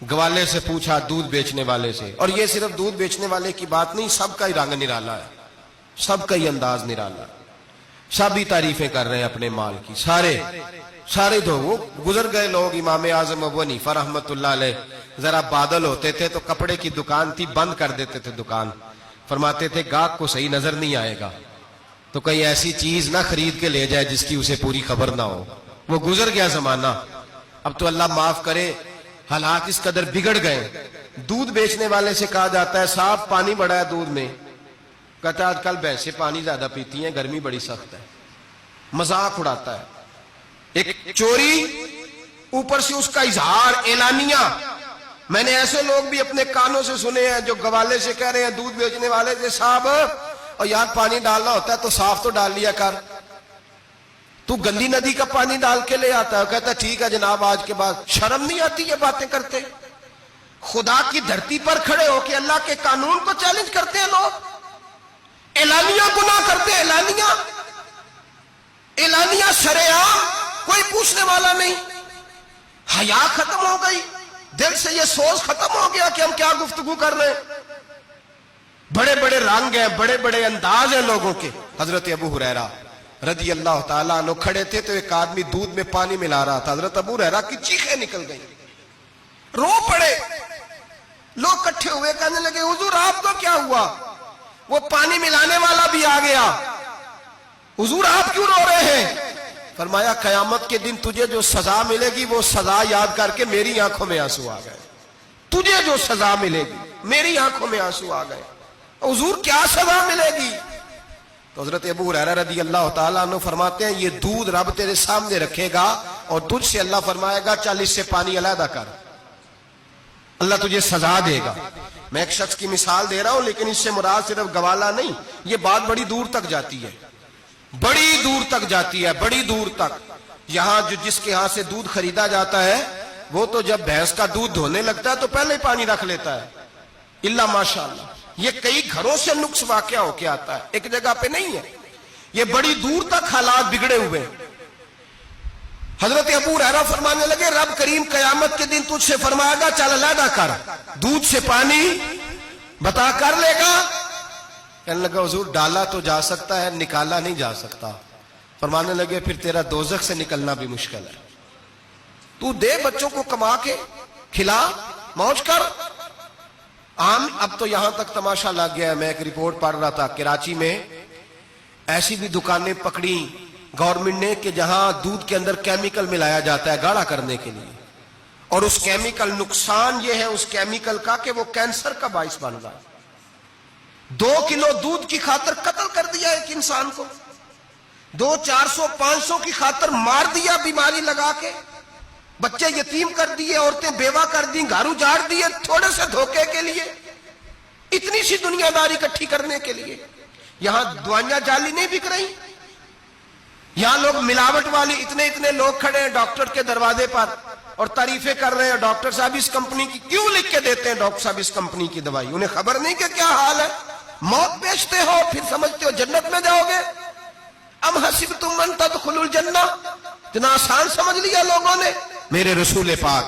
گوالے سے پوچھا دودھ بیچنے والے سے، اور یہ صرف دودھ بیچنے والے کی بات نہیں، سب کا ہی رنگ نرالا ہے، سب کا ہی انداز نرالا ہے، سب ہی تعریفیں کر رہے ہیں اپنے مال کی، سارے دو وہ گزر گئے لوگ۔ امام اعظم ابو حنیفہ رحمت اللہ علیہ ذرا بادل ہوتے تھے تو کپڑے کی دکان تھی، بند کر دیتے تھے دکان، فرماتے تھے گاہک کو صحیح نظر نہیں آئے گا تو کئی ایسی چیز نہ خرید کے لے جائے جس کی اسے پوری خبر نہ ہو۔ وہ گزر گیا زمانہ، اب تو اللہ معاف کرے حالات اس قدر بگڑ گئے۔ دودھ بیچنے والے سے کہا جاتا ہے صاحب پانی بڑا ہے دودھ میں، کہتا ہے آج کل بھینسیں پانی زیادہ پیتی ہیں، گرمی بڑی سخت ہے، مذاق اڑاتا ہے۔ ایک چوری اوپر سے اس کا اظہار اعلانیہ، میں نے ایسے لوگ بھی اپنے کانوں سے سنے ہیں جو گوالے سے کہہ رہے ہیں دودھ بیچنے والے سے صاحب اور یار پانی ڈالنا ہوتا ہے تو صاف تو ڈال لیا کر، تو گندی ندی کا پانی ڈال کے لے آتا ہے۔ کہتا ہے ٹھیک ہے جناب آج کے بعد، شرم نہیں آتی یہ باتیں کرتے؟ خدا کی دھرتی پر کھڑے ہو کے اللہ کے قانون کو چیلنج کرتے ہیں لوگ، اعلانیہ گناہ کرتے ہیں، اعلانیہ شرعام، کوئی پوچھنے والا نہیں، حیا ختم ہو گئی، دل سے یہ سوچ ختم ہو گیا کہ ہم کیا گفتگو کر رہے ہیں۔ بڑے بڑے رنگ ہیں، بڑے بڑے انداز ہیں لوگوں کے۔ حضرت ابو ہریرہ رضی اللہ تعالیٰ عنہ کھڑے تھے تو ایک آدمی دودھ میں پانی ملا رہا تھا، حضرت ابو ہریرہ کی چیخیں نکل گئیں، رو پڑے، لوگ کٹھے ہوئے کہنے لگے حضور آپ کو کیا ہوا؟ وہ پانی ملانے والا بھی آ گیا، حضور آپ کیوں رو رہے ہیں؟ فرمایا قیامت کے دن تجھے جو سزا ملے گی وہ سزا یاد کر کے میری آنکھوں میں آنسو آ گئے، تجھے جو سزا ملے گی میری آنکھوں میں آنسو آ گئے۔ حضور کیا سزا ملے گی؟ تو حضرت ابو ہریرہ رضی اللہ تعالیٰ عنہ فرماتے ہیں یہ دودھ رب تیرے سامنے رکھے گا اور تجھ سے اللہ فرمائے گا چل اس سے پانی علیحدہ کر، اللہ تجھے سزا دے گا۔ میں ایک شخص کی مثال دے رہا ہوں لیکن اس سے مراد صرف گوالہ نہیں، یہ بات بڑی دور تک جاتی ہے، بڑی دور تک جاتی ہے، بڑی دور تک۔ یہاں جو جس کے ہاں سے دودھ خریدا جاتا ہے وہ تو جب بھینس کا دودھ دھونے لگتا ہے تو پہلے ہی پانی رکھ لیتا ہے، اللہ ماشاءاللہ۔ یہ کئی گھروں سے نقص واقع ہو کے آتا ہے، ایک جگہ پہ نہیں ہے، یہ بڑی دور تک حالات بگڑے ہوئے۔ حضرت ابو ہریرہ فرمانے لگے رب کریم قیامت کے دن تجھ سے فرمائے گا چل علیحدہ کر، دودھ سے پانی بتا کر لے گا؟ کہنے لگا حضور ڈالا تو جا سکتا ہے، نکالا نہیں جا سکتا۔ فرمانے لگے پھر تیرا دوزخ سے نکلنا بھی مشکل ہے، تو دے بچوں کو کما کے کھلا، موج کر۔ اب تو یہاں تک تماشا لگ گیا ہے، میں ایک رپورٹ پڑھ رہا تھا کراچی میں ایسی بھی دکانیں پکڑی گورنمنٹ نے کہ جہاں دودھ کے اندر کیمیکل ملایا جاتا ہے گاڑھا کرنے کے لیے، اور اس کیمیکل نقصان یہ ہے اس کیمیکل کا کہ وہ کینسر کا باعث بن رہا ہے۔ 2 کلو دودھ کی خاطر قتل کر دیا ایک انسان کو، 200 400 500 کی خاطر مار دیا بیماری لگا کے، بچے یتیم کر دیے، عورتیں بیوہ کر دی، گھر اجاڑ دیے تھوڑے سے دھوکے کے لیے، اتنی سی دنیا داری اکٹھی کرنے کے لیے۔ یہاں دوائیاں جعلی نہیں بک رہی، یہاں لوگ ملاوٹ والی اتنے لوگ کھڑے ہیں ڈاکٹر کے دروازے پر اور تعریفیں کر رہے ہیں ڈاکٹر صاحب اس کمپنی کی کیوں لکھ کے دیتے ہیں ڈاکٹر صاحب اس کمپنی کی دوائی، انہیں خبر نہیں کہ کیا حال ہے، موت بیچتے ہو پھر سمجھتے ہو جنت میں جاؤ گے۔ ام حسبتم ان تدخلوا الجنہ، اتنا آسان سمجھ لیا لوگوں نے۔ میرے رسول پاک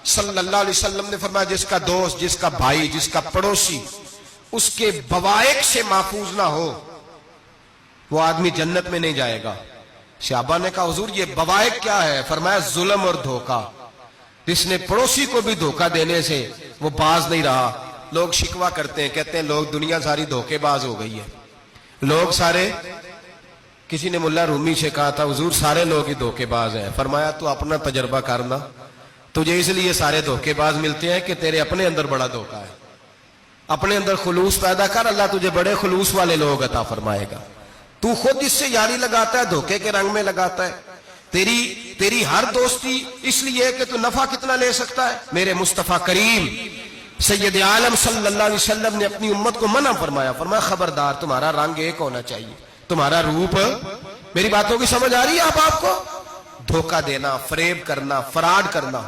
صلی اللہ علیہ وسلم نے فرمایا جس کا دوست، جس کا بھائی، جس کا پڑوسی اس کے بوائق سے محفوظ نہ ہو وہ آدمی جنت میں نہیں جائے گا۔ صحابہ نے کہا حضور یہ بوائق کیا ہے؟ فرمایا ظلم اور دھوکہ، جس نے پڑوسی کو بھی دھوکہ دینے سے وہ باز نہیں رہا۔ لوگ شکوہ کرتے ہیں، کہتے ہیں لوگ دنیا ساری دھوکے باز ہو گئی ہے، لوگ سارے، کسی نے ملا رومی سے کہا تھا حضور سارے لوگ ہی دھوکے باز ہیں۔ فرمایا تو اپنا تجربہ کرنا، تجھے اس لیے سارے دھوکے باز ملتے ہیں کہ تیرے اپنے اندر بڑا دھوکہ ہے، اپنے اندر خلوص پیدا کر، اللہ تجھے بڑے خلوص والے لوگ عطا فرمائے گا۔ تو خود اس سے یاری لگاتا ہے، دھوکے کے رنگ میں لگاتا ہے، تیری ہر دوستی اس لیے کہ تو نفع کتنا لے سکتا ہے۔ میرے مصطفیٰ کریم سید عالم صلی اللہ علیہ وسلم نے اپنی امت کو منع فرمایا، فرمایا خبردار تمہارا رنگ ایک ہونا چاہیے، تمہارا روپ، میری باتوں کی سمجھ آ رہی ہے آپ کو؟ دھوکہ دینا، فریب کرنا، فراڈ کرنا،